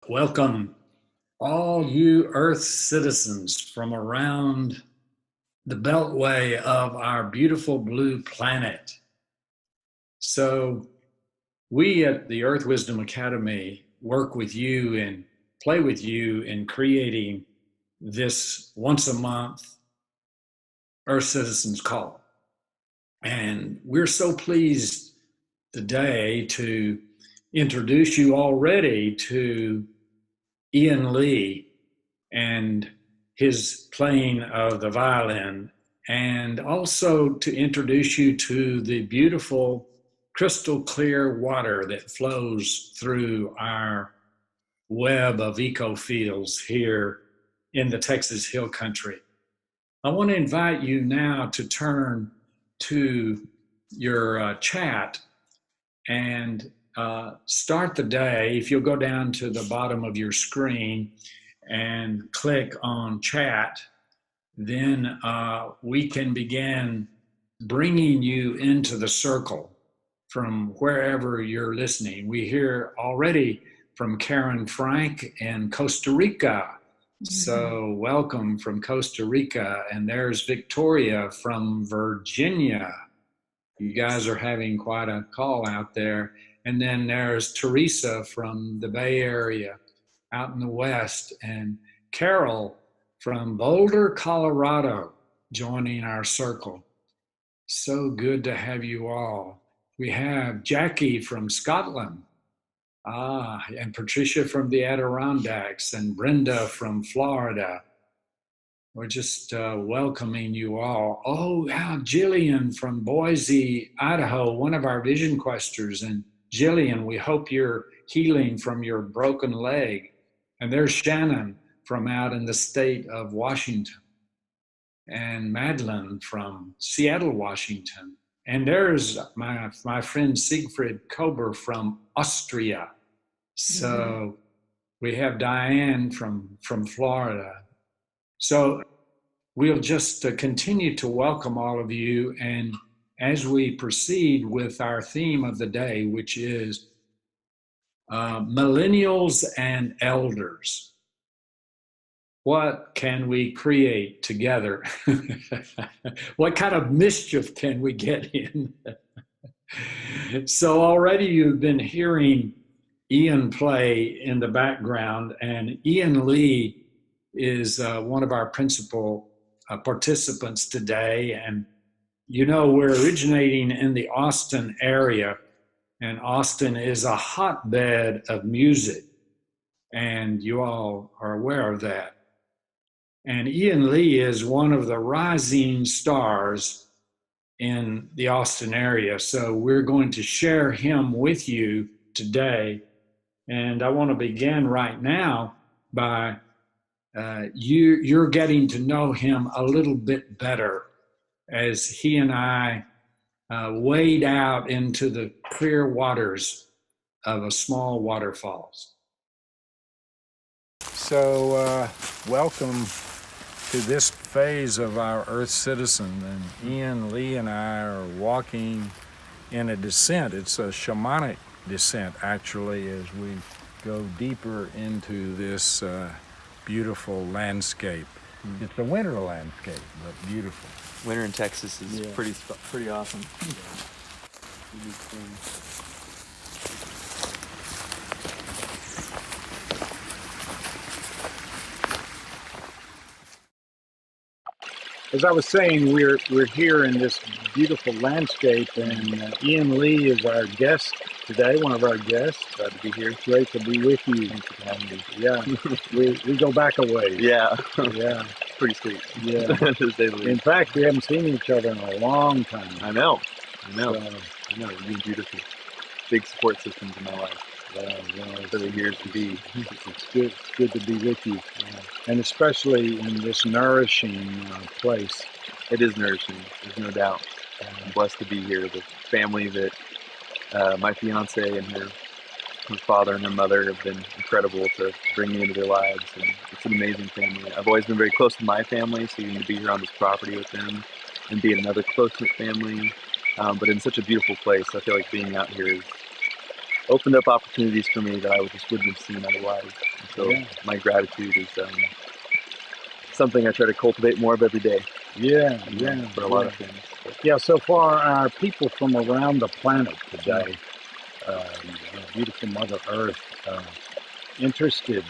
Welcome, all you Earth citizens from around the beltway of our beautiful blue planet. So, we at the Earth Wisdom Academy work with you and play with you in creating this once a month Earth Citizens Call. And we're so pleased today to introduce you already to Ian Lee and his playing of the violin, and also to introduce you to the beautiful crystal clear water that flows through our web of eco fields here in the Texas Hill Country. I want to invite you now to turn to your chat and start the day. If you'll go down to the bottom of your screen and click on chat, then we can begin bringing you into the circle from wherever you're listening. We hear already from Karen Frank in Costa Rica. So welcome from Costa Rica. And there's Victoria from Virginia. You guys are having quite a call out there. And then there's Teresa from the Bay Area out in the West, and Carol from Boulder, Colorado, joining our circle. So good to have you all. We have Jackie from Scotland, and Patricia from the Adirondacks, and Brenda from Florida. We're just welcoming you all. Oh, yeah, Jillian from Boise, Idaho, one of our Vision Questers. And Jillian, we hope you're healing from your broken leg. And there's Shannon from out in the state of Washington. And Madeline from Seattle, Washington. And there's my friend Siegfried Kober from Austria. So we have Diane from Florida. So we'll just continue to welcome all of you. And as we proceed with our theme of the day, which is millennials and elders, what can we create together? What kind of mischief can we get in? So already you've been hearing Ian play in the background, and Ian Lee is one of our principal participants today. And you know, we're originating in the Austin area, and Austin is a hotbed of music, and you all are aware of that. And Ian Lee is one of the rising stars in the Austin area. So we're going to share him with you today. And I want to begin right now by you're getting to know him a little bit better as he and I wade out into the clear waters of a small waterfalls. So welcome to this phase of our Earth Citizen. And Ian Lee and I are walking in a descent. It's a shamanic descent, actually, as we go deeper into this beautiful landscape. It's a winter landscape, but beautiful. Winter in Texas is pretty awesome. As I was saying, we're here in this beautiful landscape, and Ian Lee is our guest today, one of our guests. Glad to be here. Great to be with you. Thanks for having me. Yeah, we go back a ways. Yeah. Yeah. Pretty sweet. Yeah. To say the least. In fact, we haven't seen each other in a long time. I know. So, You've been beautiful. Big support systems in my life. For the years to be. It's good to be with you. And especially in this nourishing place. It is nourishing, there's no doubt. I'm blessed to be here. The family that my fiance and her father and her mother have been incredible to bring me into their lives. And it's an amazing family. I've always been very close to my family, so even to be here on this property with them and be in another close-knit family, but in such a beautiful place. I feel like being out here is opened up opportunities for me that I just wouldn't have seen otherwise. And so Yeah. my gratitude is something I try to cultivate more of every day. Yeah, you know, yeah, for a lot of things. But, yeah. So far, our people from around the planet today, beautiful Mother Earth, interested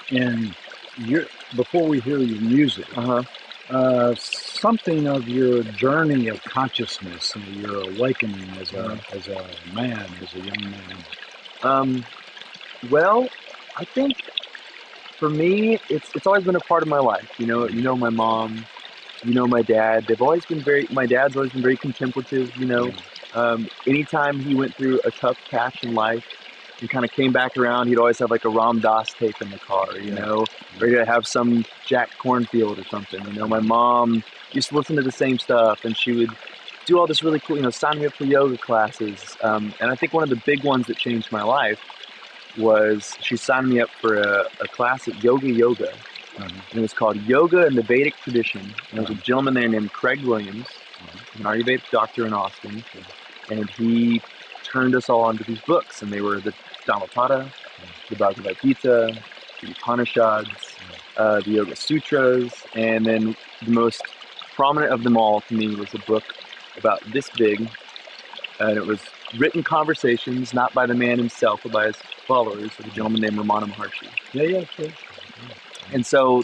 in your. Before we hear your music, something of your journey of consciousness and your awakening as a man, as a young man. Well, I think for me, it's always been a part of my life. You know, my mom, my dad. My dad's always been very contemplative. Anytime he went through a tough patch in life and kind of came back around, he'd always have like a Ram Dass tape in the car, or he'd have some Jack Cornfield or something. My mom used to listen to the same stuff, and she would do all this really cool, sign me up for yoga classes. And I think one of the big ones that changed my life was she signed me up for a class at Yoga. And it was called Yoga in the Vedic Tradition. And there was a gentleman there named Craig Williams, an Ayurvedic doctor in Austin, and he turned us all onto these books, and they were the Dhammapada, the Bhagavad Gita, the Upanishads, the Yoga Sutras, and then the most prominent of them all to me was a book about this big, and it was written conversations, not by the man himself, but by his followers, of a gentleman named Ramana Maharshi. Yeah. And so,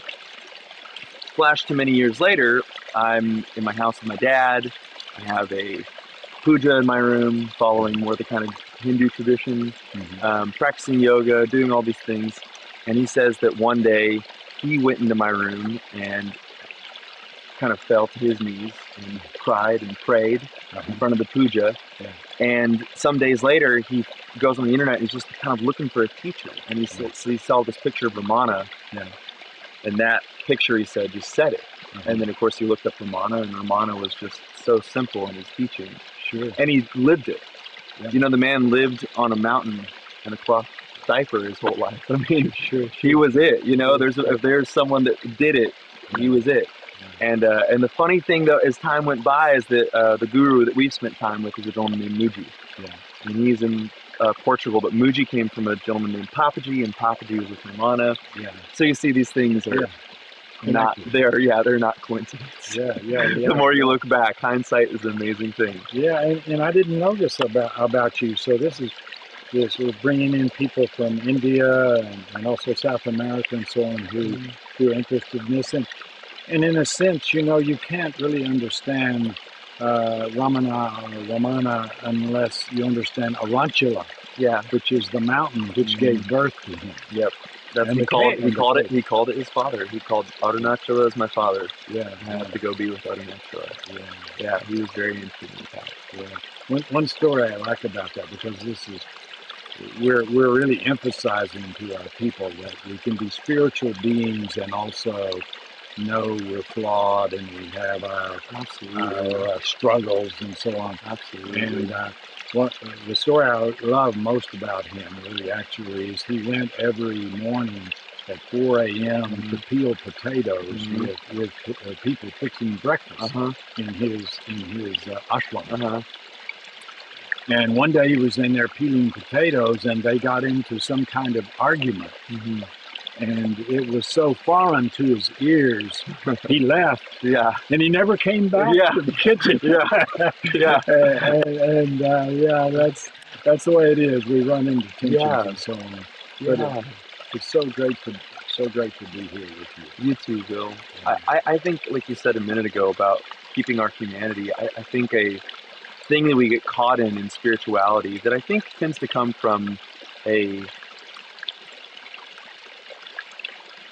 flash to many years later, I'm in my house with my dad. I have a puja in my room, following more the kind of Hindu tradition, practicing yoga, doing all these things. And he says that one day he went into my room and kind of fell to his knees and cried and prayed in front of the puja. And some days later, he goes on the internet and he's just kind of looking for a teacher. And he saw this picture of Ramana. And that picture, he said, just said it. And then, of course, he looked up Ramana, and Ramana was just so simple in his teaching. Sure. And he lived it. The man lived on a mountain in a cloth diaper his whole life. I mean, he was it. If there's someone that did it, he was it. And the funny thing, though, as time went by, is that the guru that we've spent time with is a gentleman named Muji. And he's in Portugal, but Muji came from a gentleman named Papaji, and Papaji was with Ramana. So you see these things are not there. They're not coincidence. The more you look back, hindsight is an amazing thing. And I didn't know this about you. So this we're bringing in people from India and also South America and so on who are interested in this. And in a sense, you can't really understand Ramana unless you understand Arunachala, which is the mountain which gave birth to him. He called it his father. He called Arunachala as my father. I have to go be with Arunachala. He was very interested in that. One story I like about that, because we're really emphasizing to our people that we can be spiritual beings and also know we're flawed and we have our struggles and so on. And the story I love most about him really actually is he went every morning at 4 a.m. to peel potatoes with people fixing breakfast in his ashram. And one day he was in there peeling potatoes, and they got into some kind of argument. And it was so foreign to his ears, he left. And he never came back to the kitchen. That's the way it is. We run into tensions and so on. But it's so great to be here with you. You too, Bill. I think, like you said a minute ago about keeping our humanity, I think a thing that we get caught in spirituality that I think tends to come from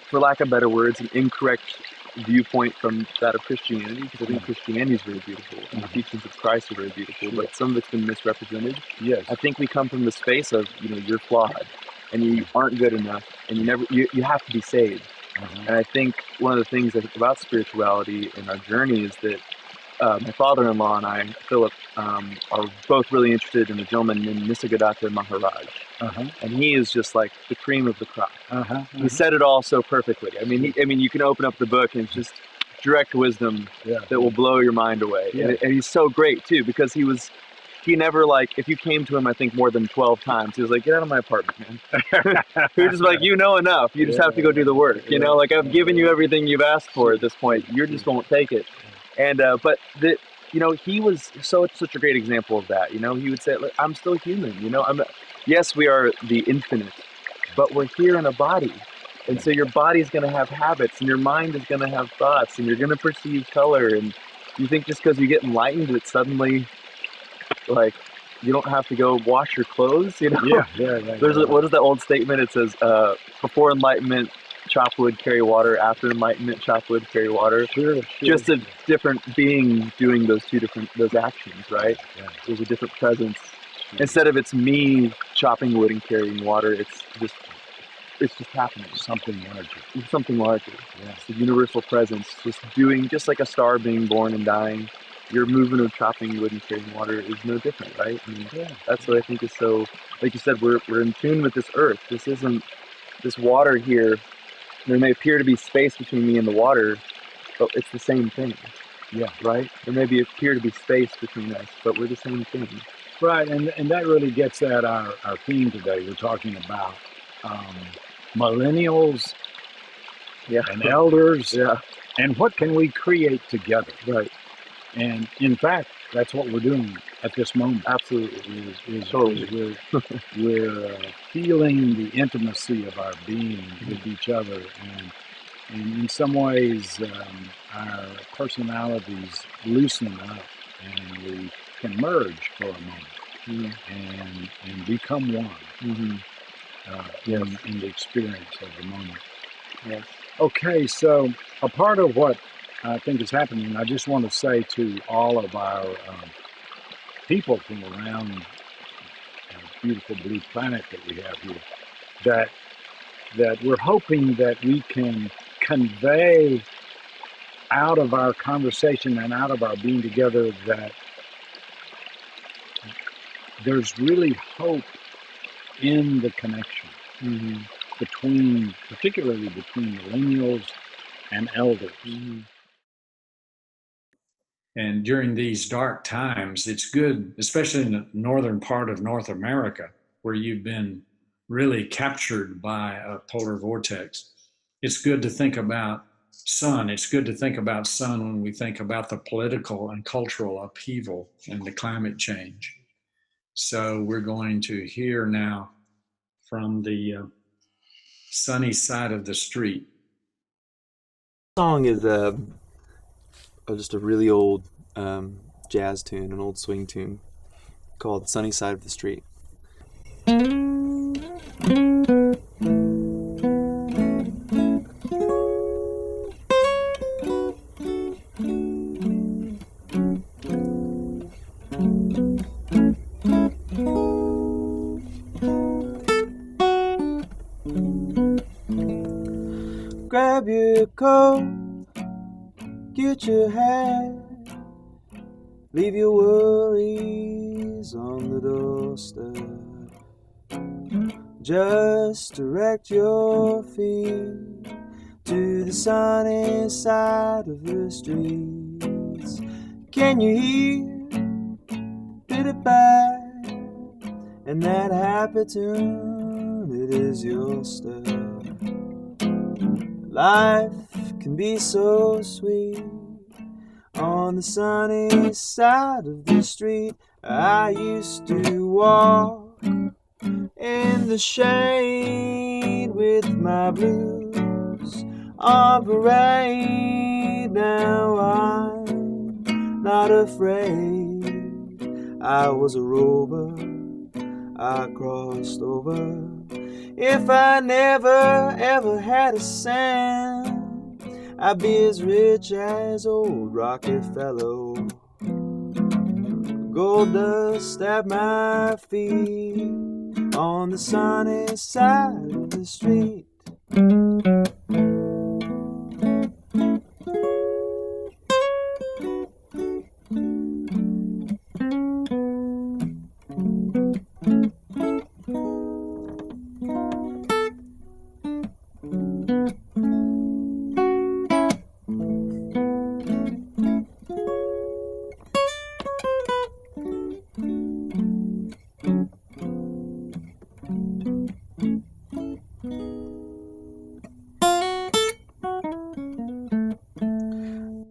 for lack of better words, an incorrect viewpoint from that of Christianity, because I think Christianity is very beautiful, and the teachings of Christ are very beautiful, but some of it's been misrepresented. I think we come from the space of, you're flawed, and you aren't good enough, and you have to be saved. And I think one of the things about spirituality in our journey is that my father-in-law and I, Philip, are both really interested in a gentleman named Nisargadatta Maharaj. And he is just like the cream of the crop. He said it all so perfectly. I mean, you can open up the book and it's just direct wisdom that will blow your mind away. And he's so great too, because he he never, like, if you came to him, I think more than 12 times, he was like, get out of my apartment, man. He was just like, you know enough. You just have to go do the work. You know, like, I've given you everything you've asked for at this point. You just won't take it. And but you know, he was such a great example of that. You know, he would say, look, I'm still human. You know, yes, we are the infinite, but we're here in a body. And so your body's going to have habits, and your mind is going to have thoughts, and you're going to perceive color. And you think just because you get enlightened that suddenly, like, you don't have to go wash your clothes, you know? What is that old statement? It says, before enlightenment, chop wood, carry water. After enlightenment, chop wood, carry water. Just a different being doing those actions, right? There's a different presence. Instead of it's me chopping wood and carrying water, it's just happening. Something larger. Yeah. It's the universal presence, just like a star being born and dying. Your movement of chopping wood and carrying water is no different, right? I mean, that's what I think is so, like you said, we're in tune with this earth. This isn't, this water here, there may appear to be space between me and the water, but it's the same thing. Yeah. Right? There may appear to be space between us, but we're the same thing. Right, and that really gets at our theme today. We're talking about millennials and elders, and what can we create together? Right. And in fact, that's what we're doing at this moment. Absolutely. We're feeling the intimacy of our being with each other, and in some ways, our personalities loosen up, and we can merge for a moment and become one in the experience of the moment. Yes. Okay, so a part of what I think is happening, I just want to say to all of our people from around the beautiful blue planet that we have here, that we're hoping that we can convey out of our conversation and out of our being together that there's really hope in the connection particularly between millennials and elders. And during these dark times, it's good, especially in the northern part of North America, where you've been really captured by a polar vortex. It's good to think about sun. It's good to think about sun when we think about the political and cultural upheaval and the climate change. So we're going to hear now from the sunny side of the street. The song is just a really old jazz tune, an old swing tune called Sunny Side of the Street. Grab your coat, get your hat, leave your worries on the doorstep. Just direct your feet to the sunny side of the streets. Can you hear bitter back and that happy tune? It is your step. Life can be so sweet on the sunny side of the street. I used to walk in the shade with my blues on parade. Now I'm not afraid. I was a rover, I crossed over. If I never ever had a cent, I'd be as rich as old Rockefeller. Gold dust at my feet on the sunny side of the street.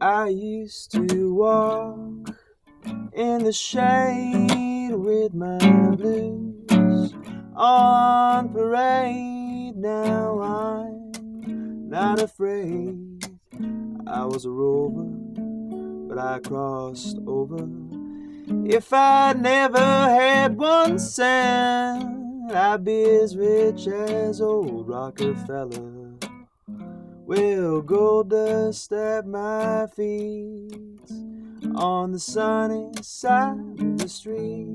I used to walk in the shade with my blues on parade. Now I'm not afraid. I was a rover, but I crossed over. If I never had 1 cent, I'd be as rich as old Rockefeller. Well, gold dust at my feet on the sunny side of the street.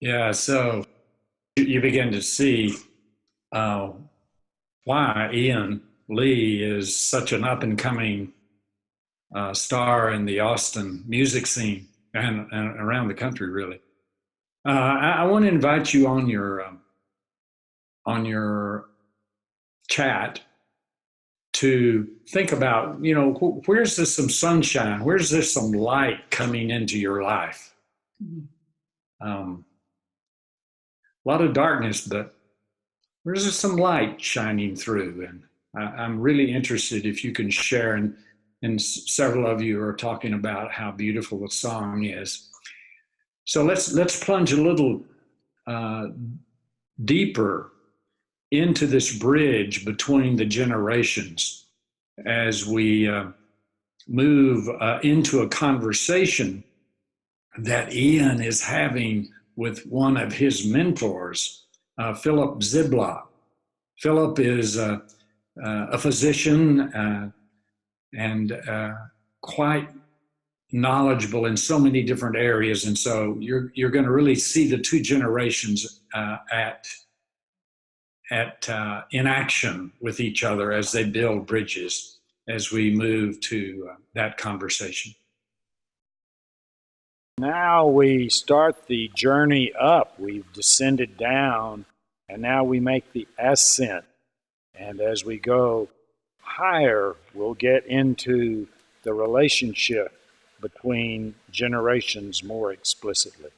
Yeah, so you begin to see uh, why Ian Lee is such an up and coming star in the Austin music scene and around the country, really. I want to invite you on your chat to think about, where's there some sunshine? Where's there some light coming into your life? A lot of darkness, but where's there some light shining through? And I'm really interested if you can share, and several of you are talking about how beautiful the song is. So let's plunge a little deeper into this bridge between the generations as we move into a conversation that Ian is having with one of his mentors, Philip Ziblatt. Philip is a physician and quite knowledgeable in so many different areas, and so you're going to really see the two generations in action with each other as they build bridges as we move to that conversation. Now we start the journey up. We've descended down, and now we make the ascent. And as we go higher, we'll get into the relationship between generations more explicitly.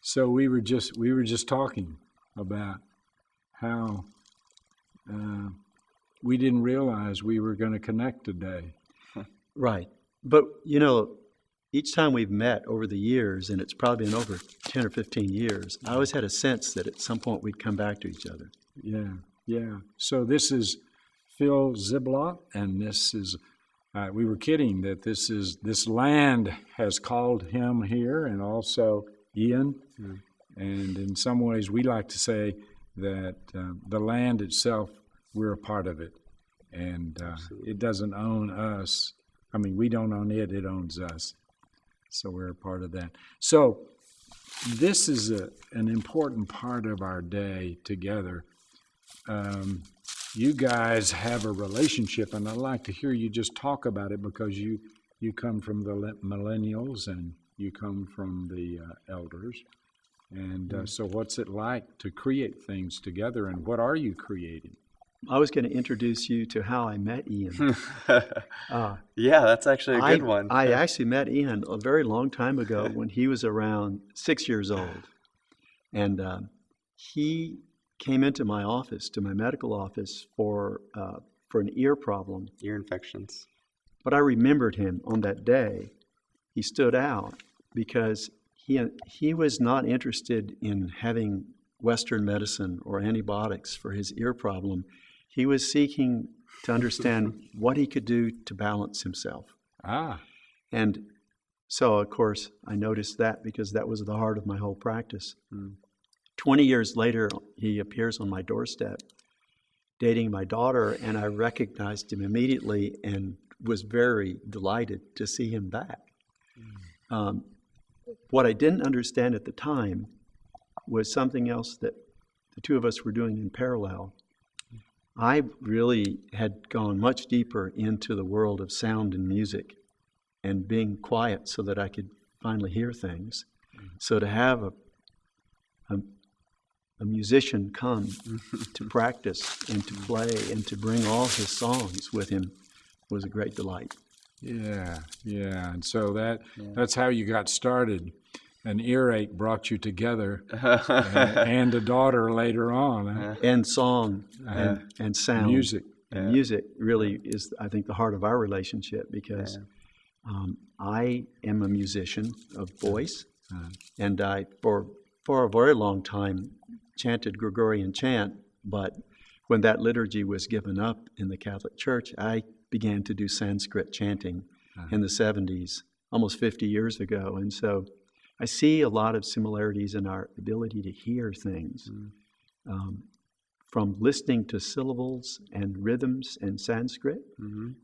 So we were just talking about how we didn't realize we were going to connect today. Right. But, each time we've met over the years, and it's probably been over 10 or 15 years, I always had a sense that at some point we'd come back to each other. Yeah. So this is Phil Ziblatt, and this is, we were kidding that this land has called him here, and also Ian. Mm. And in some ways, we like to say that the land itself, we're a part of it. And it doesn't own us. I mean, we don't own it, it owns us. So we're a part of that. So this is an important part of our day together. You guys have a relationship, and I'd like to hear you just talk about it because you come from the millennials and you come from the elders. And so what's it like to create things together, and what are you creating? I was going to introduce you to how I met Ian. Yeah, that's actually a good one. I actually met Ian a very long time ago when he was around 6 years old. And he came into my office, to my medical office, for an ear problem. Ear infections. But I remembered him on that day. He stood out because he was not interested in having Western medicine or antibiotics for his ear problem. He was seeking to understand what he could do to balance himself. And so, of course, I noticed that because that was the heart of my whole practice. 20 years later, he appears on my doorstep dating my daughter, and I recognized him immediately and was very delighted to see him back. What I didn't understand at the time was something else that the two of us were doing in parallel. I really had gone much deeper into the world of sound and music and being quiet so that I could finally hear things. So to have a musician come to practice and to play and to bring all his songs with him was a great delight. Yeah. And so that's how you got started. An earache brought you together, and a daughter later on. And song and sound. Music. And music really is, I think, the heart of our relationship because I am a musician of voice, and I, for a very long time, chanted Gregorian chant, but when that liturgy was given up in the Catholic Church, I began to do Sanskrit chanting in the 70s, almost 50 years ago. And so I see a lot of similarities in our ability to hear things. From listening to syllables and rhythms in Sanskrit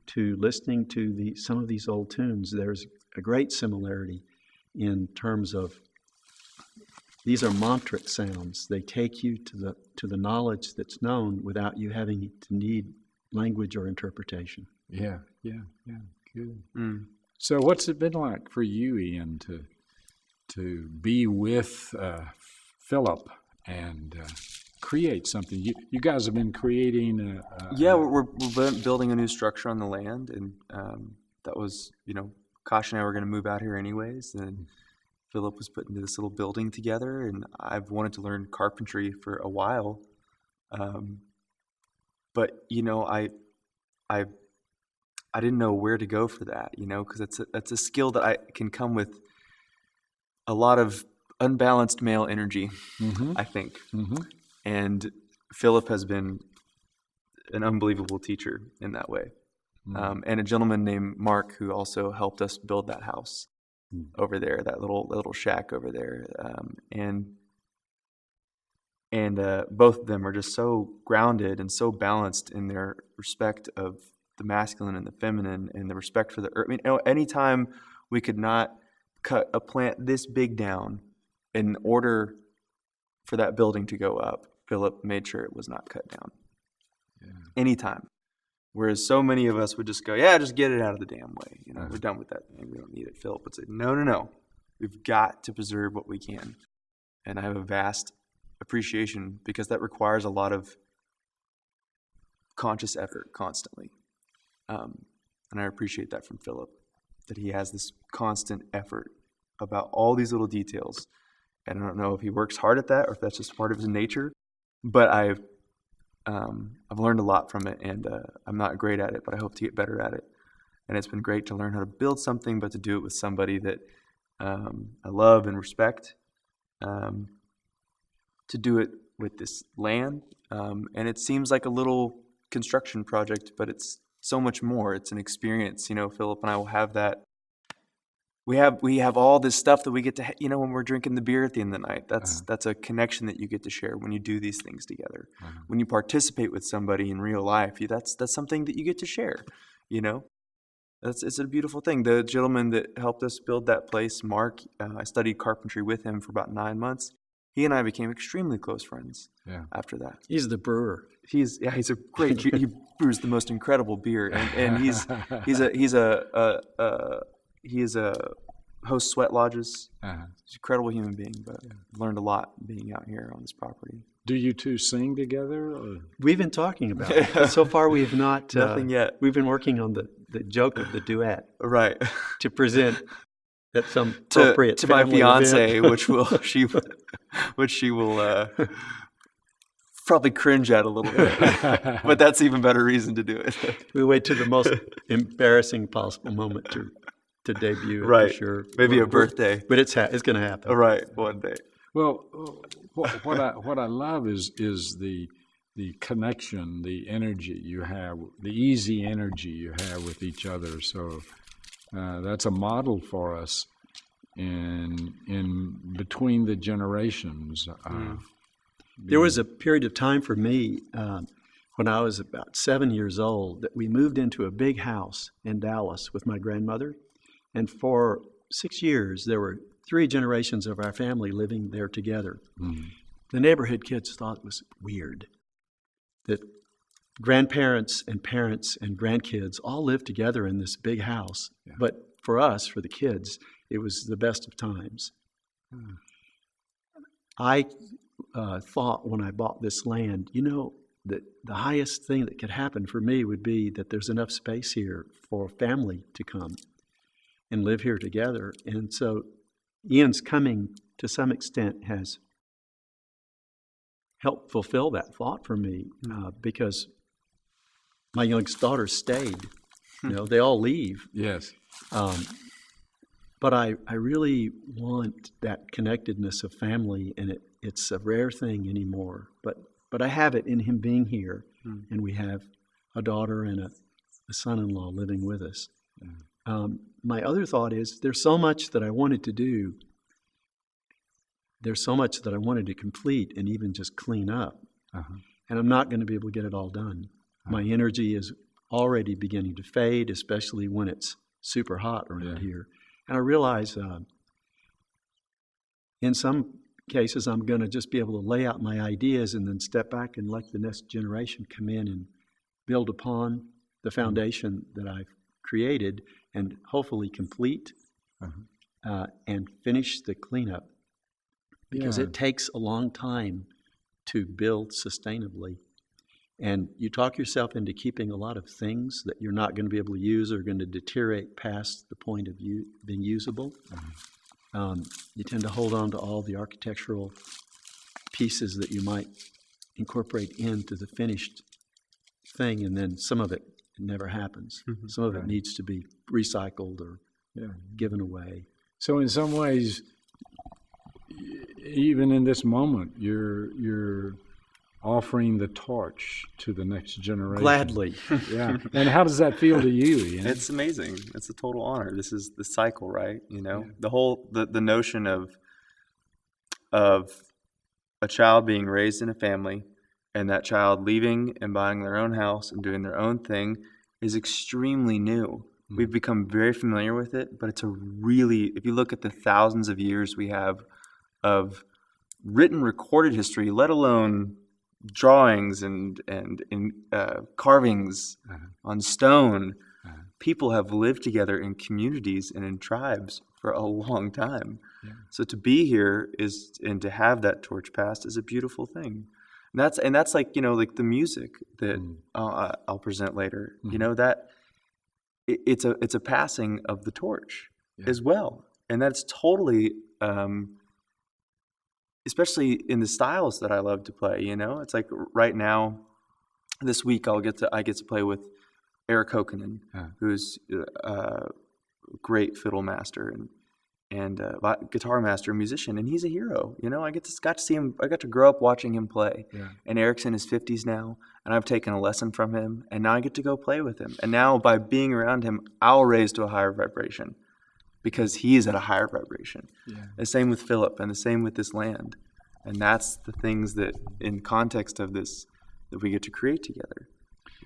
to listening to some of these old tunes, there's a great similarity in terms of these are mantric sounds. They take you to the knowledge that's known without you having to need language or interpretation. Yeah, good. So what's it been like for you, Ian, to be with Philip and create something? You guys have been creating we're building a new structure on the land, and that was, Kash and I were going to move out here anyways, and Philip was putting this little building together, and I've wanted to learn carpentry for a while, but I didn't know where to go for that, because it's a skill that I can come with a lot of unbalanced male energy, I think. And Philip has been an unbelievable teacher in that way. And a gentleman named Mark who also helped us build that house over there, that little shack over there. And both of them are just so grounded and so balanced in their respect of the masculine and the feminine and the respect for the earth. I mean, anytime we could not cut a plant this big down in order for that building to go up, Philip made sure it was not cut down. Anytime. Whereas so many of us would just go, just get it out of the damn way. We're done with that thing. We don't need it. Philip would say, no. We've got to preserve what we can. And I have a vast appreciation because that requires a lot of conscious effort constantly. And I appreciate that from Philip, that he has this constant effort about all these little details. And I don't know if he works hard at that or if that's just part of his nature, but I've learned a lot from it, and I'm not great at it, but I hope to get better at it. And it's been great to learn how to build something, but to do it with somebody that I love and respect, to do it with this land. And it seems like a little construction project, but it's so much more. It's an experience. Philip and I will have that. We have all this stuff that we get to, when we're drinking the beer at the end of the night. That's a connection that you get to share when you do these things together. When you participate with somebody in real life, that's something that you get to share. It's a beautiful thing. The gentleman that helped us build that place, Mark, I studied carpentry with him for about 9 months. He and I became extremely close friends after that. He's the brewer. He's a great. He brews the most incredible beer, and he is a host sweat lodges. He's an incredible human being, but I've learned a lot being out here on this property. Do you two sing together? Or? We've been talking about it. But so far we have not. Nothing yet. We've been working on the joke of the duet. Right. To present at some appropriate to my fiance, event. which she will probably cringe at a little bit. But that's even better reason to do it. We wait to the most embarrassing possible moment to debut it, right. For sure. Maybe a birthday. But it's going to happen. Right, one day. Well, what I love is the the connection, the energy you have, the easy energy you have with each other. So that's a model for us in between the generations. There was a period of time for me when I was about 7 years old that we moved into a big house in Dallas with my grandmother. And for 6 years, there were 3 generations of our family living there together. Mm-hmm. The neighborhood kids thought it was weird that grandparents and parents and grandkids all lived together in this big house. Yeah. But for us, for the kids, it was the best of times. Mm. I thought when I bought this land, that the highest thing that could happen for me would be that there's enough space here for family to come and live here together. And so Ian's coming to some extent has helped fulfill that thought for me because my youngest daughter stayed. They all leave. Yes. But I really want that connectedness of family, and it's a rare thing anymore. But I have it in him being here, and we have a daughter and a son-in-law living with us. My other thought is there's so much that I wanted to do. There's so much that I wanted to complete and even just clean up. And I'm not going to be able to get it all done. My energy is already beginning to fade, especially when it's super hot around here. And I realize in some cases I'm going to just be able to lay out my ideas and then step back and let the next generation come in and build upon the foundation that I've created and hopefully complete and finish the cleanup. Because it takes a long time to build sustainably. And you talk yourself into keeping a lot of things that you're not going to be able to use or going to deteriorate past the point of being usable. You tend to hold on to all the architectural pieces that you might incorporate into the finished thing, and then some of it never happens. Some of it needs to be recycled or given away. So in some ways, even in this moment, you're offering the torch to the next generation. Gladly. Yeah. And how does that feel to you, Ian? It's amazing. It's a total honor. This is the cycle, right? The whole the notion of a child being raised in a family and that child leaving and buying their own house and doing their own thing is extremely new. We've become very familiar with it, but it's if you look at the thousands of years we have of written recorded history, let alone drawings and carvings on stone, people have lived together in communities and in tribes for a long time. So to be here and to have that torch passed is a beautiful thing. And that's like like the music that I'll present later. That it's a passing of the torch as well, and that's totally. Especially in the styles that I love to play, it's like right now, this week I get to play with Eric Hokanen, who's a great fiddle master and guitar master, musician, and he's a hero. I got to see him. I got to grow up watching him play. And Eric's in his 50s now, and I've taken a lesson from him, and now I get to go play with him. And now by being around him, I'll raise to a higher vibration. Because he is at a higher vibration. The same with Philip, and the same with this land. And that's the things that, in context of this, that we get to create together.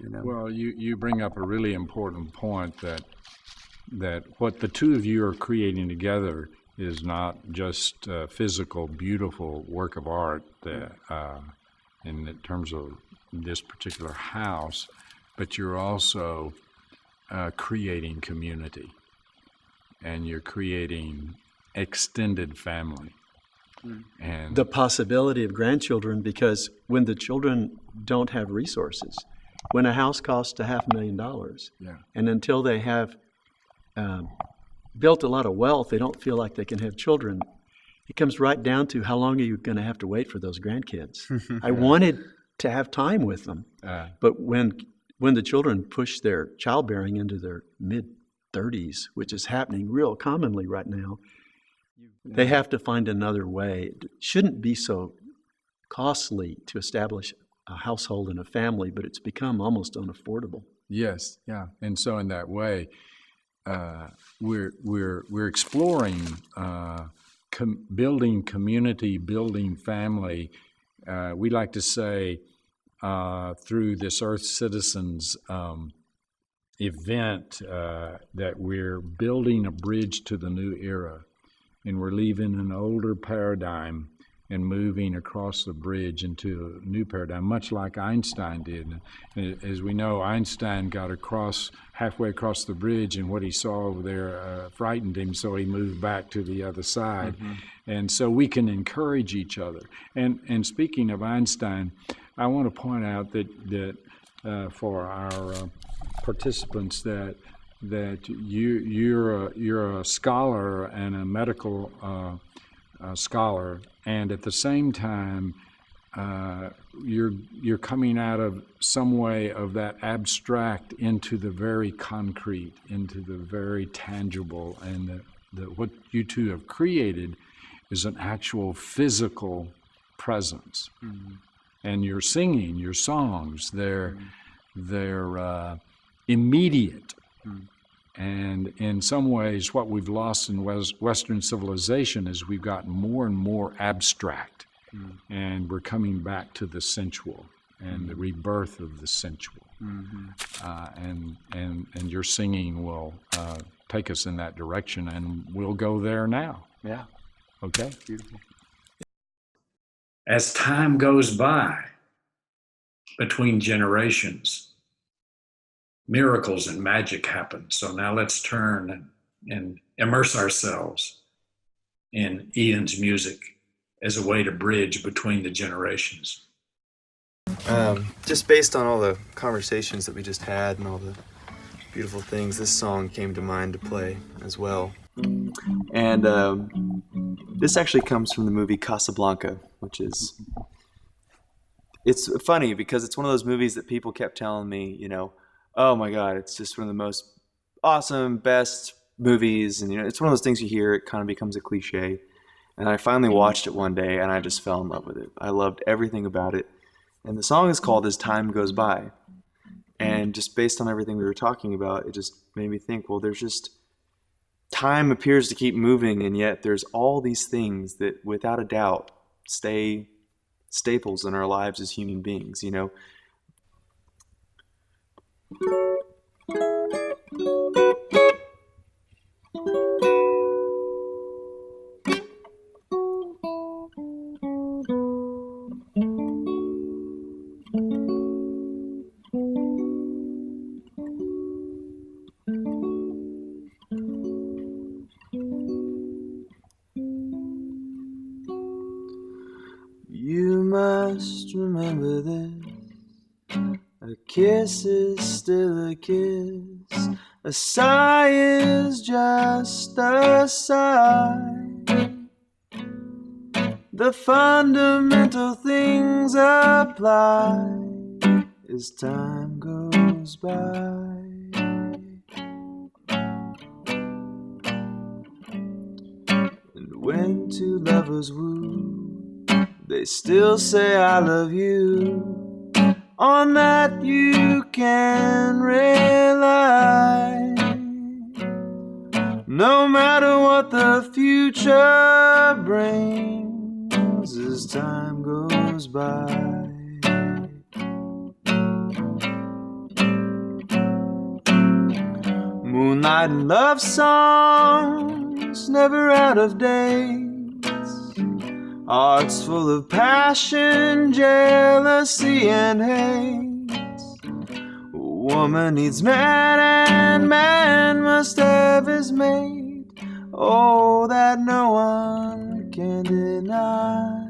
Well, you bring up a really important point that what the two of you are creating together is not just a physical, beautiful work of art in terms of this particular house, but you're also creating community. And you're creating extended family. And the possibility of grandchildren, because when the children don't have resources, when a house costs $500,000, and until they have built a lot of wealth, they don't feel like they can have children. It comes right down to how long are you going to have to wait for those grandkids? I wanted to have time with them, but when the children push their childbearing into their mid-30s, which is happening real commonly right now, they have to find another way. It shouldn't be so costly to establish household and a family, but it's become almost unaffordable. Yes, yeah. And so in that way, we're exploring building community, building family. We like to say through this Earth Citizens event that we're building a bridge to the new era, and we're leaving an older paradigm and moving across the bridge into a new paradigm, much like Einstein did. As we know, Einstein got halfway across the bridge, and what he saw over there frightened him, so he moved back to the other side. Mm-hmm. And so we can encourage each other. And speaking of Einstein, I want to point out that for our participants that you're a scholar and a medical scholar, and at the same time you're coming out of some way of that abstract into the very concrete, into the very tangible, and what you two have created is an actual physical presence. Mm-hmm. And you're singing your songs, they're immediate. Mm-hmm. And in some ways, what we've lost in Western civilization is we've gotten more and more abstract, and we're coming back to the sensual and the rebirth of the sensual. Mm-hmm. And your singing will take us in that direction, and we'll go there now. Yeah. Okay. Beautiful. As time goes by between generations, miracles and magic happen. So now let's turn and immerse ourselves in Ian's music as a way to bridge between the generations. Just based on all the conversations that we just had and all the beautiful things, this song came to mind to play as well. And this actually comes from the movie Casablanca, which is, it's funny because it's one of those movies that people kept telling me, oh my God, it's just one of the most awesome, best movies. And, it's one of those things you hear, it kind of becomes a cliche. And I finally watched it one day and I just fell in love with it. I loved everything about it. And the song is called As Time Goes By. And just based on everything we were talking about, it just made me think, well, there's just, time appears to keep moving, and yet there's all these things that without a doubt stay staples in our lives as human beings, You must remember this. A kiss is still a kiss. A sigh is just a sigh. The fundamental things apply as time goes by. And when two lovers woo, they still say I love you. On that you can rely. No matter what the future brings as time goes by. Moonlight and love songs, never out of date. Hearts full of passion, jealousy, and hate. Woman needs man, and man must have his mate. Oh, that no one can deny.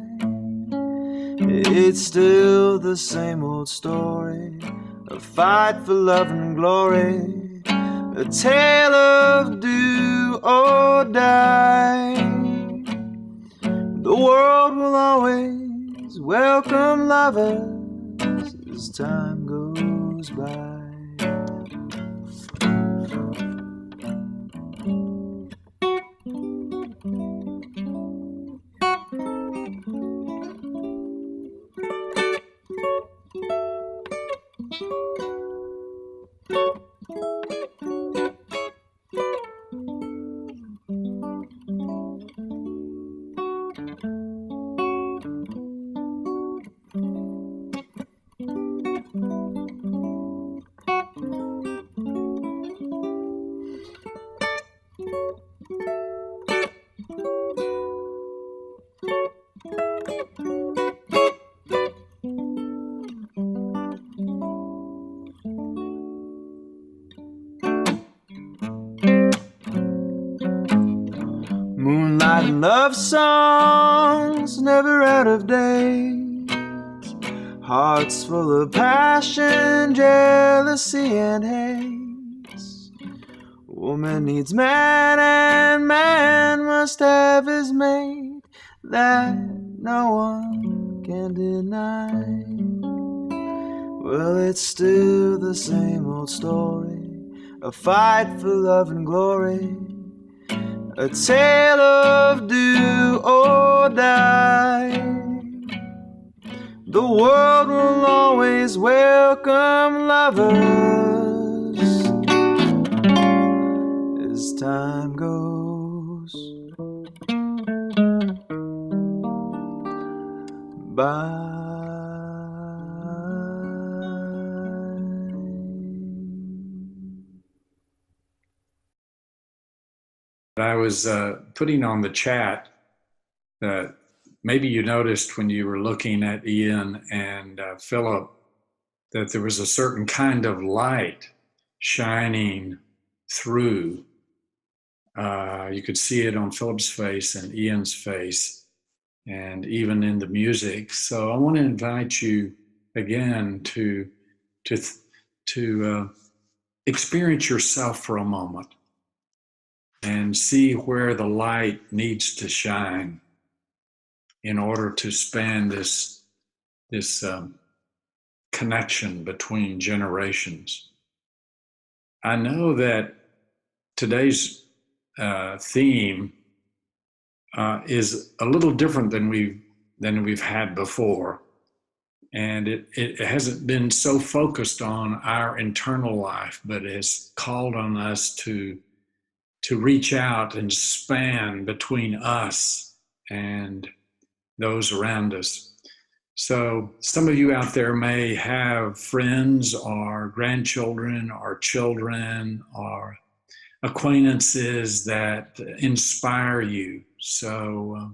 It's still the same old story, a fight for love and glory, a tale of do or die. The world will always welcome lovers as time goes by. love songs never out of date, hearts full of passion, jealousy, and hate. Woman needs man, and man must have his mate. That no one can deny. Well, it's still the same old story, a fight for love and glory, a tale of do or die. The world will always welcome lovers as time goes by. I was putting on the chat that maybe you noticed when you were looking at Ian and Philip that there was a certain kind of light shining through. You could see it on Philip's face and Ian's face, and even in the music. So I want to invite you again to experience yourself for a moment and see where the light needs to shine in order to span this connection between generations. I know that today's theme is a little different than we've had before, and it hasn't been so focused on our internal life, but has called on us to reach out and span between us and those around us. So some of you out there may have friends or grandchildren or children or acquaintances that inspire you. So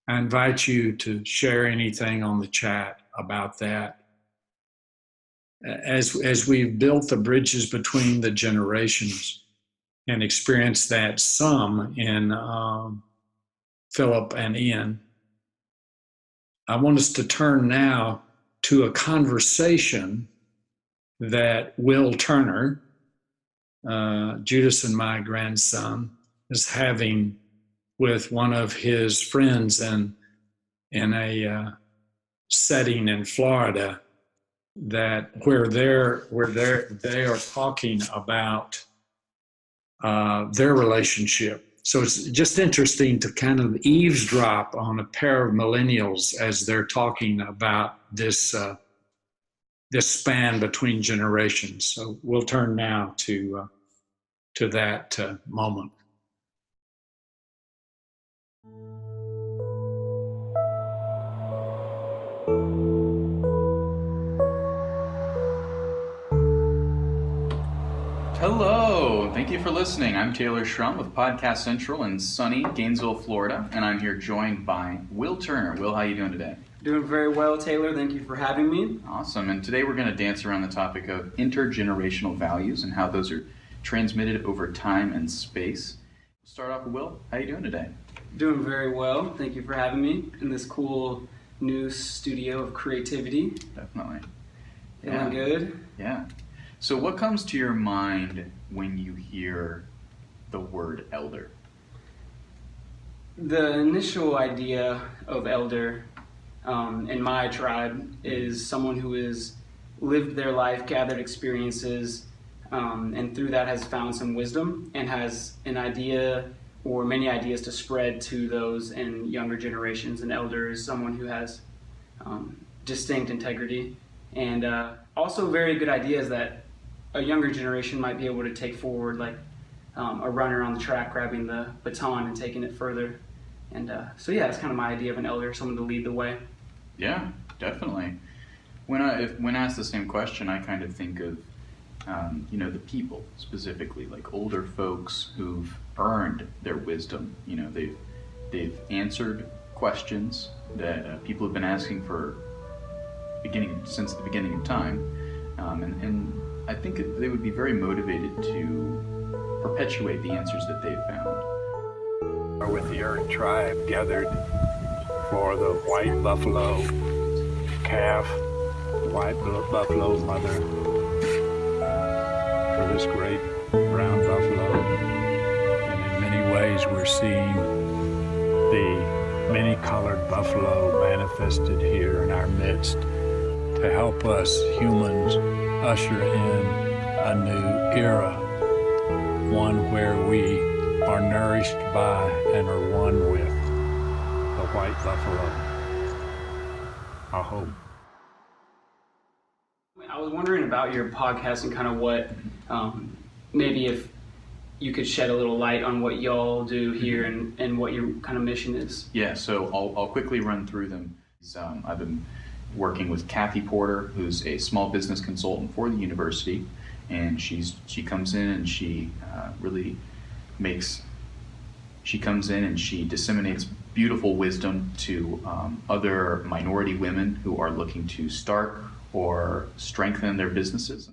I invite you to share anything on the chat about that. As we've built the bridges between the generations and experienced that some in Philip and Ian, I want us to turn now to a conversation that Will Turner, Judas and my grandson, is having with one of his friends in a setting in Florida where they are talking about their relationship. So it's just interesting to kind of eavesdrop on a pair of millennials as they're talking about this span between generations. So we'll turn now to that moment. Hello, thank you for listening. I'm Taylor Shrum with Podcast Central in sunny Gainesville, Florida, and I'm here joined by Will Turner. Will, how are you doing today? Doing very well, Taylor. Thank you for having me. Awesome. And today we're going to dance around the topic of intergenerational values and how those are transmitted over time and space. We'll start off with Will. How are you doing today? Doing very well. Thank you for having me in this cool new studio of creativity. Definitely. Feeling good. Yeah. So what comes to your mind when you hear the word elder? The initial idea of elder in my tribe is someone who has lived their life, gathered experiences, and through that has found some wisdom and has an idea or many ideas to spread to those in younger generations. An elder is someone who has distinct integrity and also very good ideas that a younger generation might be able to take forward, like a runner on the track grabbing the baton and taking it further. And so yeah, that's kind of my idea of an elder, someone to lead the way. Yeah, definitely. When asked the same question, I kind of think of the people specifically, like older folks who've earned their wisdom. You know, they've answered questions that people have been asking since the beginning of time, and I think they would be very motivated to perpetuate the answers that they've found. with the Earth tribe gathered for the white buffalo calf, white buffalo mother, for this great brown buffalo. And in many ways we're seeing the many-colored buffalo manifested here in our midst to help us humans usher in a new era, one where we are nourished by and are one with the white buffalo. I hope. I was wondering about your podcast and kind of what, maybe if you could shed a little light on what y'all do here and what your kind of mission is. Yeah, so I'll quickly run through them. I've been working with Kathy Porter, who's a small business consultant for the university, and she comes in and she disseminates beautiful wisdom to other minority women who are looking to start or strengthen their businesses.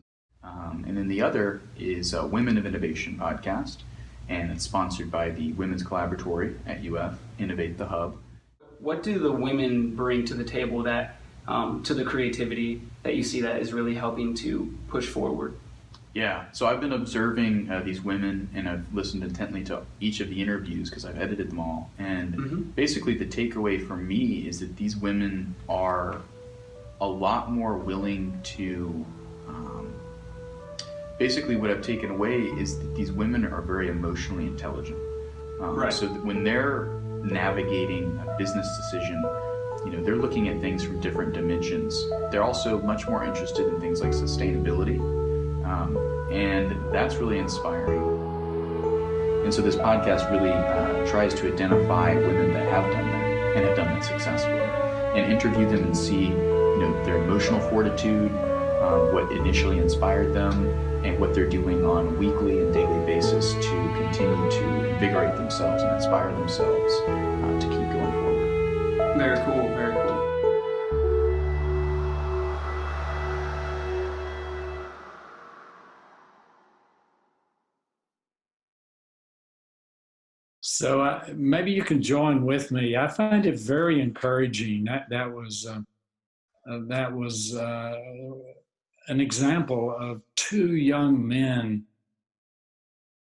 And then the other is a Women of Innovation podcast, and it's sponsored by the Women's Collaboratory at UF, Innovate the Hub. What do the women bring to the table that, to the creativity that you see that is really helping to push forward? Yeah, so I've been observing these women, and I've listened intently to each of the interviews because I've edited them all. And basically the takeaway for me is that these women are a lot more willing to, basically what I've taken away is that these women are very emotionally intelligent. Right. So that when they're navigating a business decision, they're looking at things from different dimensions. They're also much more interested in things like sustainability. And that's really inspiring. And so this podcast really tries to identify women that have done that and have done that successfully, and interview them and see, their emotional fortitude, what initially inspired them, and what they're doing on a weekly and daily basis to continue to invigorate themselves and inspire themselves to keep going forward. Very cool, very cool. So maybe you can join with me. I find it very encouraging. That was an example of two young men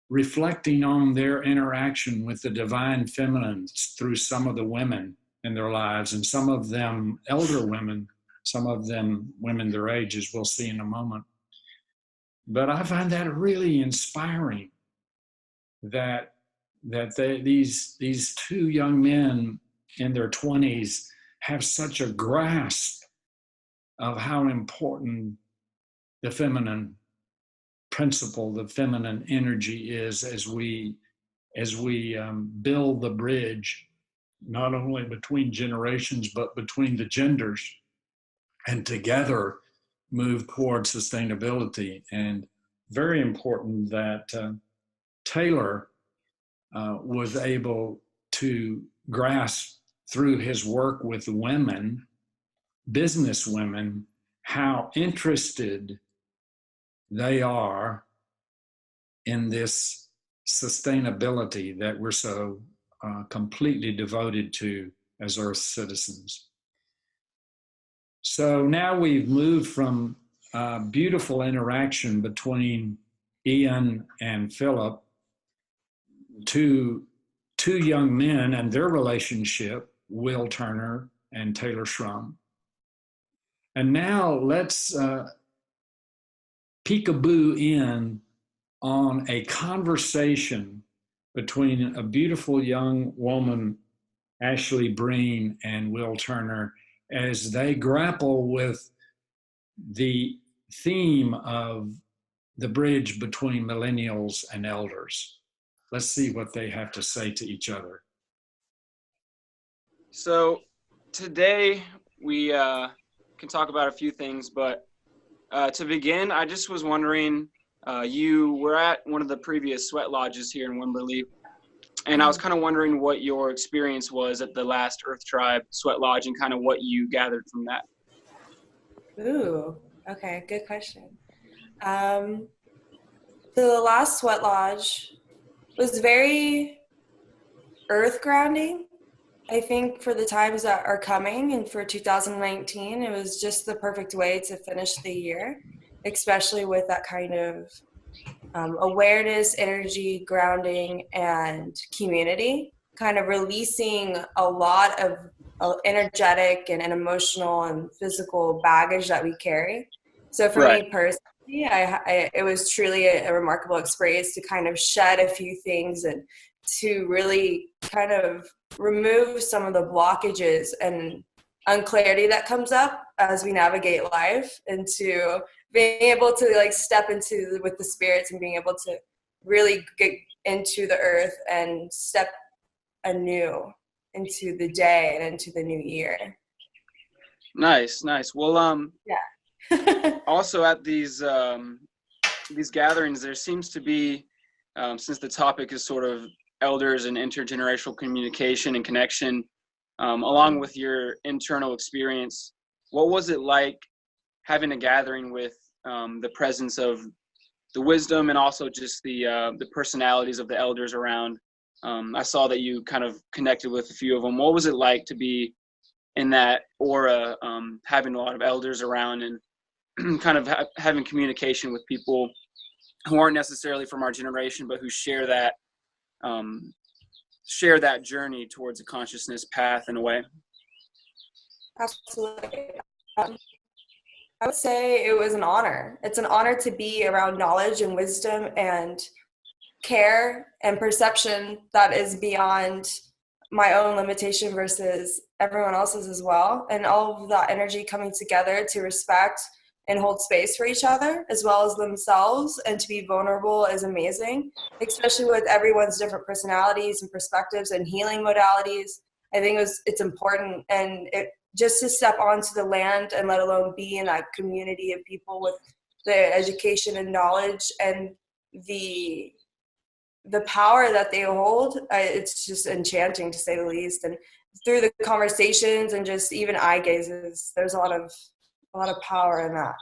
reflecting on their interaction with the divine feminine through some of the women in their lives, and some of them elder women, some of them women their age, as we'll see in a moment. But I find that really inspiring that these two young men in their 20s have such a grasp of how important the feminine principle, the feminine energy is as we build the bridge, not only between generations, but between the genders, and together move toward sustainability. And very important that Taylor was able to grasp through his work with women, business women, how interested they are in this sustainability that we're so completely devoted to as Earth citizens. So now we've moved from beautiful interaction between Ian and Philip to two young men and their relationship, Will Turner and Taylor Schrum. And now let's peekaboo in on a conversation between a beautiful young woman, Ashley Breen, and Will Turner, as they grapple with the theme of the bridge between millennials and elders. Let's see what they have to say to each other. So today we can talk about a few things, but to begin, I just was wondering, you were at one of the previous sweat lodges here in Wimberley, and I was kind of wondering what your experience was at the last Earth Tribe sweat lodge and kind of what you gathered from that. Ooh, okay, good question. The last sweat lodge was very earth grounding. I think for the times that are coming and for 2019, it was just the perfect way to finish the year, especially with that kind of awareness, energy, grounding, and community, kind of releasing a lot of energetic and emotional and physical baggage that we carry. So for Right. me personally, it was truly a remarkable experience to kind of shed a few things and to really kind of remove some of the blockages and unclarity that comes up as we navigate life, and to being able to like step into with the spirits and being able to really get into the earth and step anew into the day and into the new year. Nice. Well, Yeah. also at these gatherings, there seems to be, since the topic is sort of elders and intergenerational communication and connection, along with your internal experience, what was it like having a gathering with the presence of the wisdom and also just the personalities of the elders around? I saw that you kind of connected with a few of them. What was it like to be in that aura, having a lot of elders around and kind of having communication with people who aren't necessarily from our generation, but who share that journey towards a consciousness path in a way? Absolutely. I would say it was an honor. It's an honor to be around knowledge and wisdom and care and perception that is beyond my own limitation versus everyone else's as well. And all of that energy coming together to respect and hold space for each other as well as themselves, and to be vulnerable is amazing, especially with everyone's different personalities and perspectives and healing modalities. I think it's important, and just to step onto the land and let alone be in that community of people with the education and knowledge and the power that they hold, it's just enchanting to say the least. And through the conversations and just even eye gazes, there's a lot of power in that.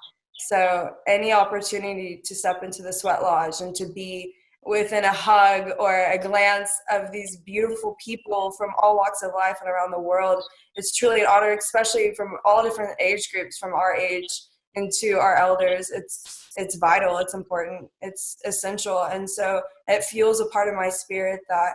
So any opportunity to step into the sweat lodge and to be within a hug or a glance of these beautiful people from all walks of life and around the world, it's truly an honor, especially from all different age groups, from our age into our elders. It's vital, it's important, it's essential. And so it fuels a part of my spirit that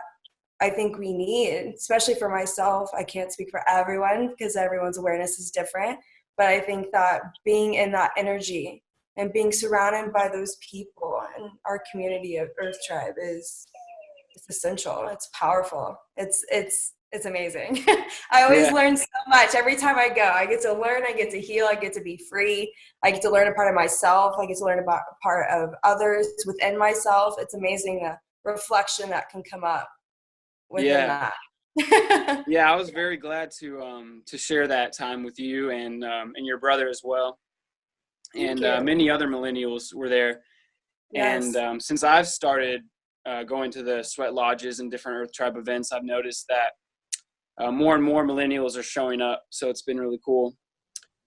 I think we need, especially for myself. I can't speak for everyone because everyone's awareness is different, but I think that being in that energy and being surrounded by those people and our community of Earth Tribe it's essential. It's powerful. It's amazing. I always learn so much every time I go. I get to learn, I get to heal, I get to be free, I get to learn a part of myself, I get to learn about a part of others within myself. It's amazing the reflection that can come up within that. Yeah, I was very glad to share that time with you and your brother as well. And many other millennials were there. Yes. And since I've started going to the sweat lodges and different Earth Tribe events, I've noticed that more and more millennials are showing up. So it's been really cool.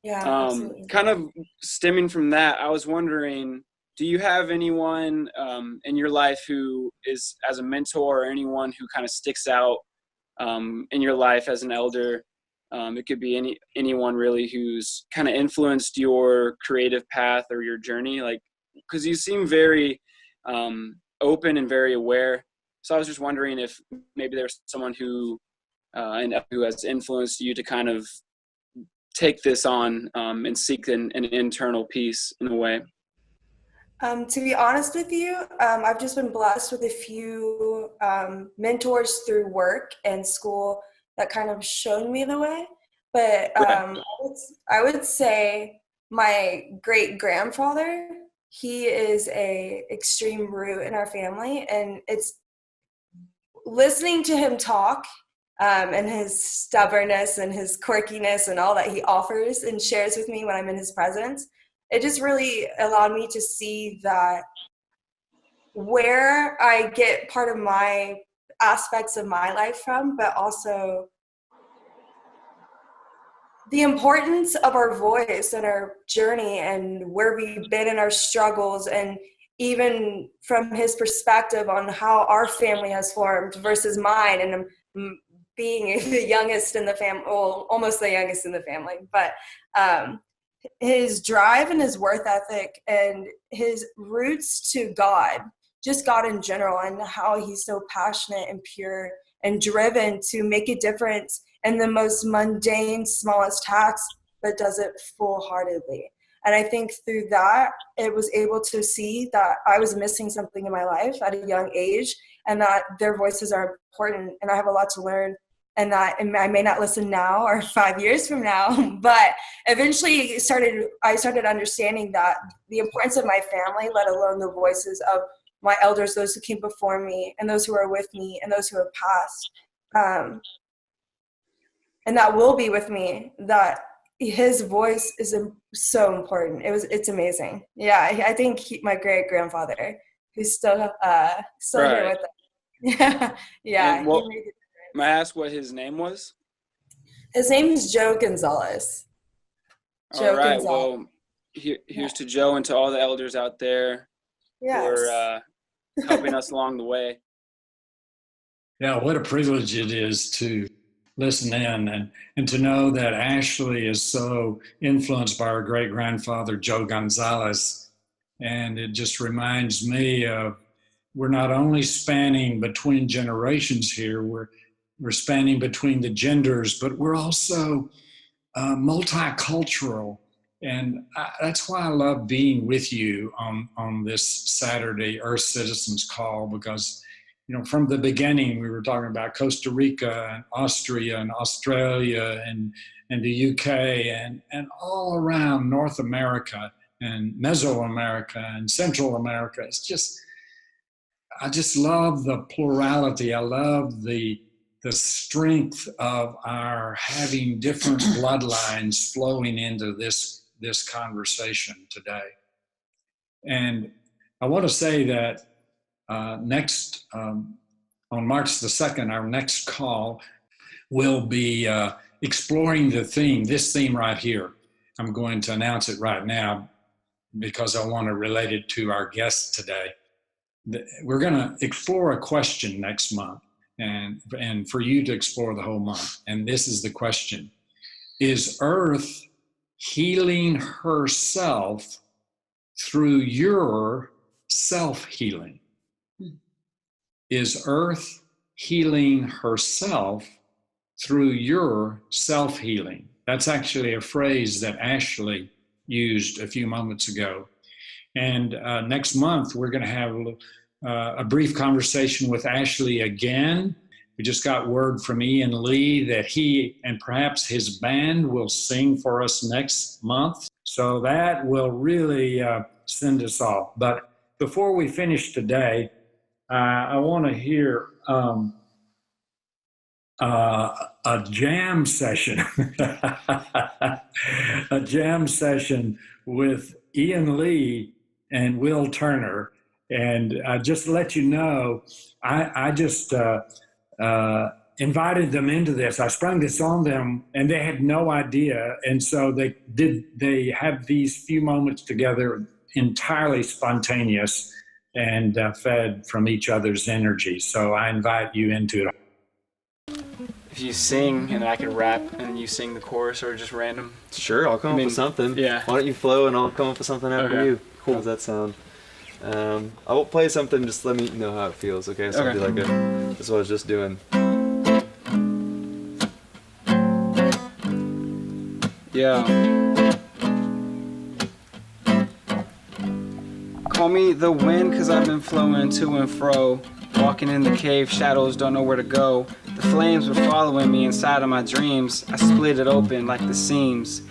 Yeah, absolutely. Kind of stemming from that, I was wondering, do you have anyone in your life who is as a mentor, or anyone who kind of sticks out in your life as an elder? It could be anyone really who's kind of influenced your creative path or your journey, like, because you seem very open and very aware. So I was just wondering if maybe there's someone who has influenced you to kind of take this on and seek an internal peace in a way. To be honest with you, I've just been blessed with a few mentors through work and school that kind of showed me the way. But I would say my great-grandfather, he is a extreme root in our family, and it's listening to him talk and his stubbornness and his quirkiness and all that he offers and shares with me when I'm in his presence. It just really allowed me to see that where I get part of my aspects of my life from, but also the importance of our voice and our journey and where we've been in our struggles, and even from his perspective on how our family has formed versus mine and being the youngest in the family, well, almost the youngest in the family, but his drive and his work ethic and his roots to God, just God in general, and how he's so passionate and pure and driven to make a difference in the most mundane, smallest tasks, but does it full-heartedly. And I think through that, it was able to see that I was missing something in my life at a young age, and that their voices are important, and I have a lot to learn, and that I may not listen now or 5 years from now, but eventually I started understanding that the importance of my family, let alone the voices of my elders, those who came before me, and those who are with me, and those who have passed, and that will be with me, that his voice is so important. It's amazing. Yeah, I think my great grandfather, who's still here with us. Yeah. May I ask what his name was? His name is Joe Gonzalez. All right. Well, here's to Joe and to all the elders out there who are helping us along the way. Yeah, what a privilege it is to listen in and to know that Ashley is so influenced by her great-grandfather, Joe Gonzalez. And it just reminds me of, we're not only spanning between generations here, we're spanning between the genders, but we're also multicultural. And that's why I love being with you on this Saturday Earth Citizens Call, because from the beginning, we were talking about Costa Rica and Austria and Australia and the UK and all around North America and Mesoamerica and Central America. I just love the plurality. I love the strength of our having different bloodlines flowing into this conversation today. And I want to say that next, on March the 2nd, our next call will be exploring this theme right here. I'm going to announce it right now because I want to relate it to our guest today. We're going to explore a question next month, and for you to explore the whole month. And this is the question: is Earth healing herself through your self-healing? Is Earth healing herself through your self-healing? That's actually a phrase that Ashley used a few moments ago. And next month, we're going to have a brief conversation with Ashley again. We just got word from Ian Lee that he and perhaps his band will sing for us next month. So that will really send us off. But before we finish today, I want to hear a jam session, a jam session with Ian Lee and Will Turner. And just to let you know, I just invited them into this. I sprung this on them, and they had no idea. And so they have these few moments together, entirely spontaneous and fed from each other's energy. So I invite you into it. If you sing and I can rap and you sing the chorus, or just random. Sure, I'll come up with something. Yeah. Why don't you flow and I'll come up with something after you. Cool. How does that sound? I will play something, just let me know how it feels, okay? So I'll do that's what I was just doing. Yeah. Call me the wind, 'cause I've been flowing to and fro. Walking in the cave, shadows don't know where to go. The flames were following me inside of my dreams. I split it open like the seams.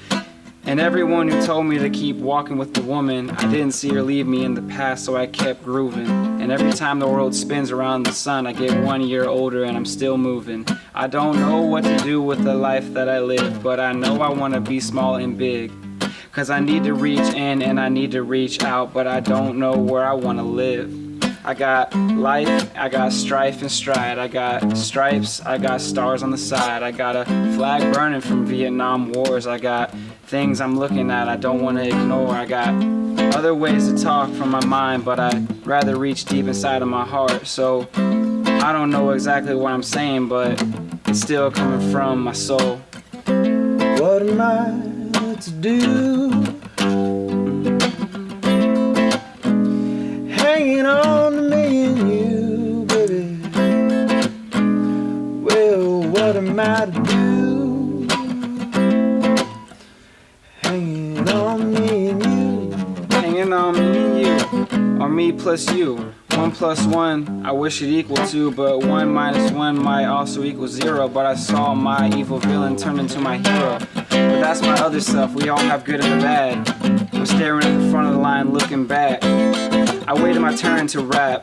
And everyone who told me to keep walking with the woman, I didn't see her leave me in the past, so I kept grooving. And every time the world spins around the sun, I get 1 year older and I'm still moving. I don't know what to do with the life that I live, but I know I want to be small and big. 'Cause I need to reach in and I need to reach out, but I don't know where I want to live. I got life, I got strife and stride. I got stripes, I got stars on the side. I got a flag burning from Vietnam wars. I got things I'm looking at I don't want to ignore. I got other ways to talk from my mind, but I'd rather reach deep inside of my heart. So I don't know exactly what I'm saying, but it's still coming from my soul. What am I to do? Hanging on to me and you, baby. Well, what am I to do? Hanging on me and you. Hanging on me and you, or me plus you. 1 plus 1, I wish it equal 2, but 1 minus 1 might also equal 0. But I saw my evil villain turn into my hero. But that's my other self, we all have good and the bad. I'm staring at the front of the line looking back. I waited my turn to rap,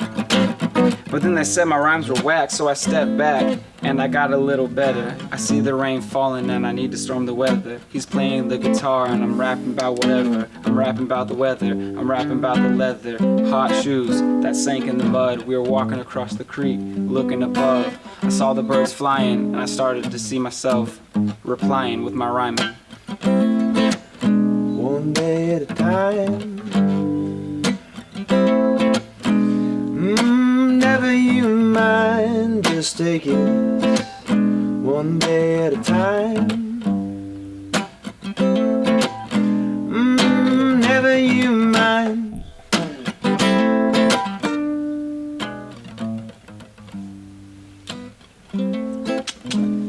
but then they said my rhymes were whack, so I stepped back and I got a little better. I see the rain falling and I need to storm the weather. He's playing the guitar and I'm rapping about whatever. I'm rapping about the weather, I'm rapping about the leather. Hot shoes that sank in the mud. We were walking across the creek, looking above. I saw the birds flying and I started to see myself replying with my rhyming. One day at a time. Never you mind, just take it one day at a time. Never you mind.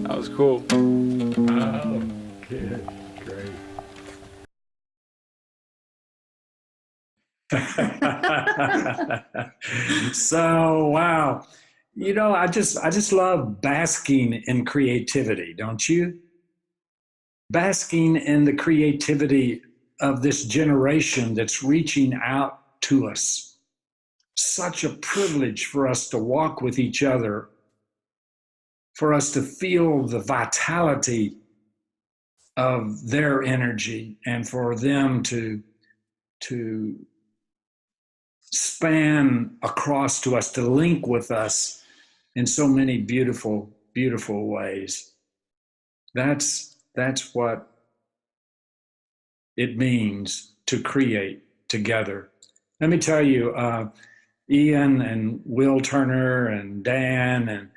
That was cool. Oh, good, great. So wow, I just love basking in creativity, don't you? Basking in the creativity of this generation that's reaching out to us. Such a privilege for us to walk with each other, for us to feel the vitality of their energy, and for them to span across to us, to link with us in so many beautiful, beautiful ways. That's what it means to create together. Let me tell you, Ian and Will Turner and Dan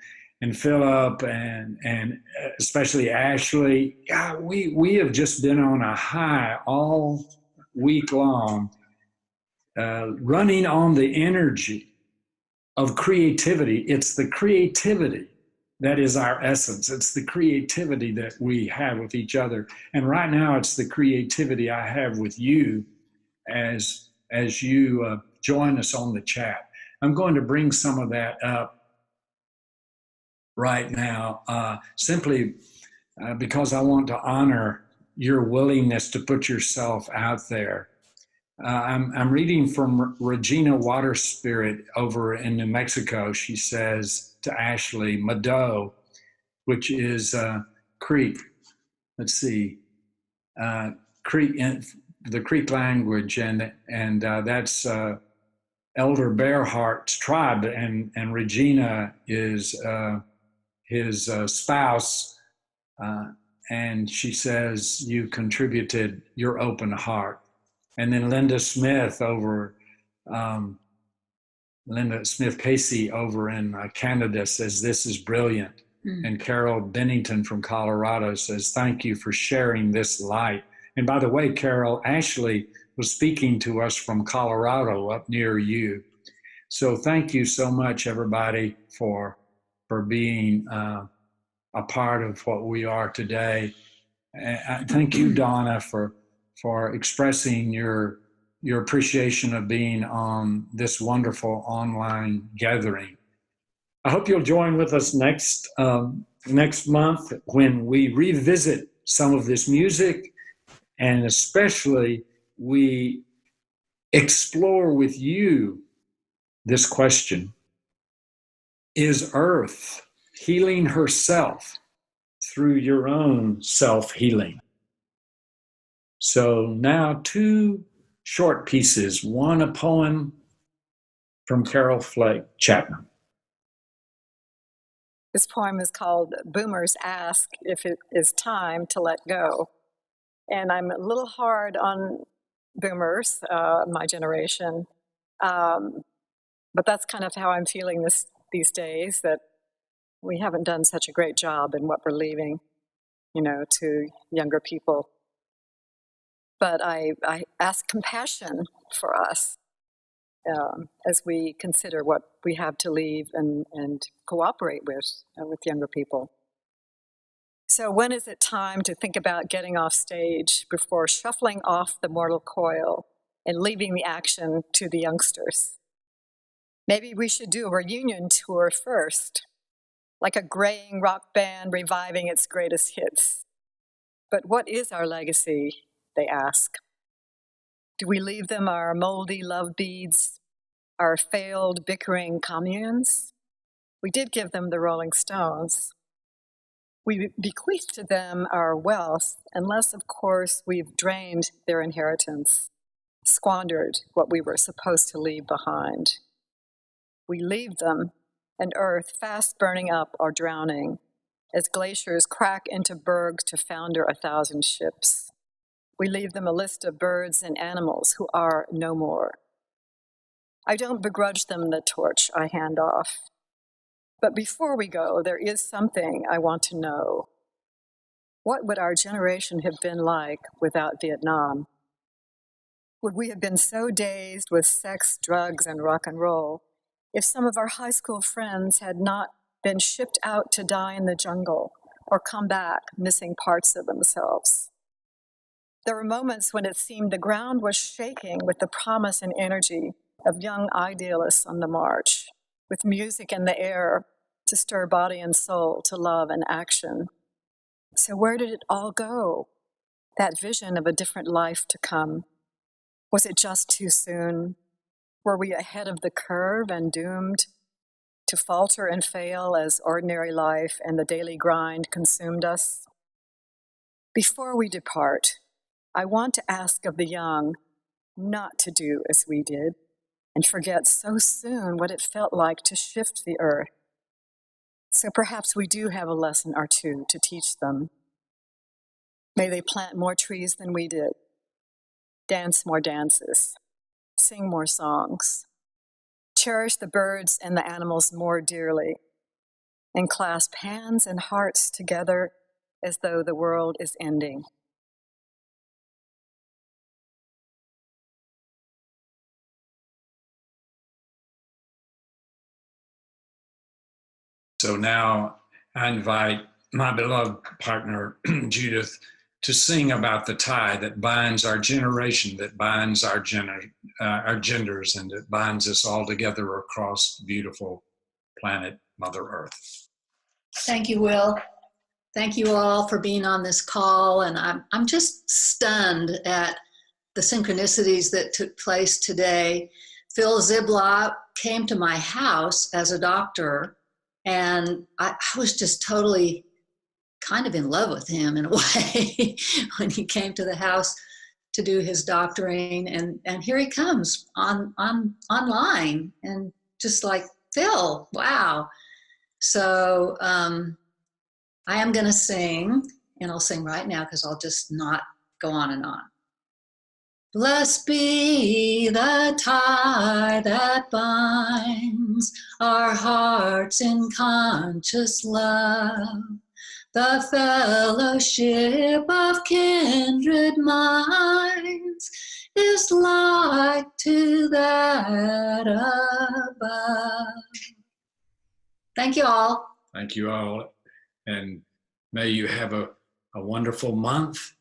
and Philip and especially Ashley, yeah, we have just been on a high all week long, running on the energy of creativity. It's the creativity that is our essence. It's the creativity that we have with each other. And right now, it's the creativity I have with you as you join us on the chat. I'm going to bring some of that up right now, simply because I want to honor your willingness to put yourself out there. I'm reading from Regina Water Spirit over in New Mexico. She says to Ashley, Mado, which is Creek. Let's see, Creek in the Creek language, and that's Elder Bearhart's tribe, and Regina is his spouse, and she says you contributed your open heart. And then Linda Smith Linda Smith Casey over in Canada says, this is brilliant. And Carol Bennington from Colorado says, thank you for sharing this light. And by the way, Carol, Ashley was speaking to us from Colorado up near you. So thank you so much, everybody, for being a part of what we are today. Thank you, Donna, for expressing your appreciation of being on this wonderful online gathering. I hope you'll join with us next month when we revisit some of this music, and especially we explore with you this question: is Earth healing herself through your own self-healing? So now 2 short pieces, one a poem from Carol Flake Chapman. This poem is called Boomers Ask If It Is Time to Let Go. And I'm a little hard on boomers, my generation, but that's kind of how I'm feeling these days that we haven't done such a great job in what we're leaving, to younger people. But I ask compassion for us as we consider what we have to leave and cooperate with younger people. So when is it time to think about getting off stage before shuffling off the mortal coil and leaving the action to the youngsters? Maybe we should do a reunion tour first, like a graying rock band reviving its greatest hits. But what is our legacy, they ask? Do we leave them our moldy love beads, our failed bickering communes? We did give them the Rolling Stones. We bequeath to them our wealth, unless, of course, we've drained their inheritance, squandered what we were supposed to leave behind. We leave them an earth fast burning up or drowning, as glaciers crack into bergs to founder 1,000 ships. We leave them a list of birds and animals who are no more. I don't begrudge them the torch I hand off. But before we go, there is something I want to know. What would our generation have been like without Vietnam? Would we have been so dazed with sex, drugs, and rock and roll if some of our high school friends had not been shipped out to die in the jungle or come back missing parts of themselves? There were moments when it seemed the ground was shaking with the promise and energy of young idealists on the march, with music in the air to stir body and soul to love and action. So where did it all go? That vision of a different life to come. Was it just too soon? Were we ahead of the curve and doomed to falter and fail as ordinary life and the daily grind consumed us? Before we depart, I want to ask of the young not to do as we did and forget so soon what it felt like to shift the earth. So perhaps we do have a lesson or two to teach them. May they plant more trees than we did, dance more dances, sing more songs, cherish the birds and the animals more dearly, and clasp hands and hearts together as though the world is ending. So now I invite my beloved partner, Judith, to sing about the tie that binds our generation, that binds our genders, and that binds us all together across beautiful planet Mother Earth. Thank you, Will. Thank you all for being on this call. And I'm just stunned at the synchronicities that took place today. Phil Ziblatt came to my house as a doctor, and I was just totally kind of in love with him in a way when he came to the house to do his doctoring. And here he comes online, and just like, Phil, wow. So I am going to sing, and I'll sing right now because I'll just not go on and on. Blessed be the tie that binds our hearts in conscious love, the fellowship of kindred minds is like to that above. Thank you all. Thank you all. And may you have a wonderful month,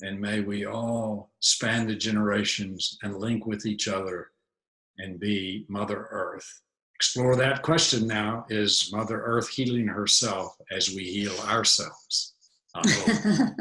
and may we all span the generations and link with each other and be Mother Earth. Explore that question now. Is Mother Earth healing herself as we heal ourselves? I hope.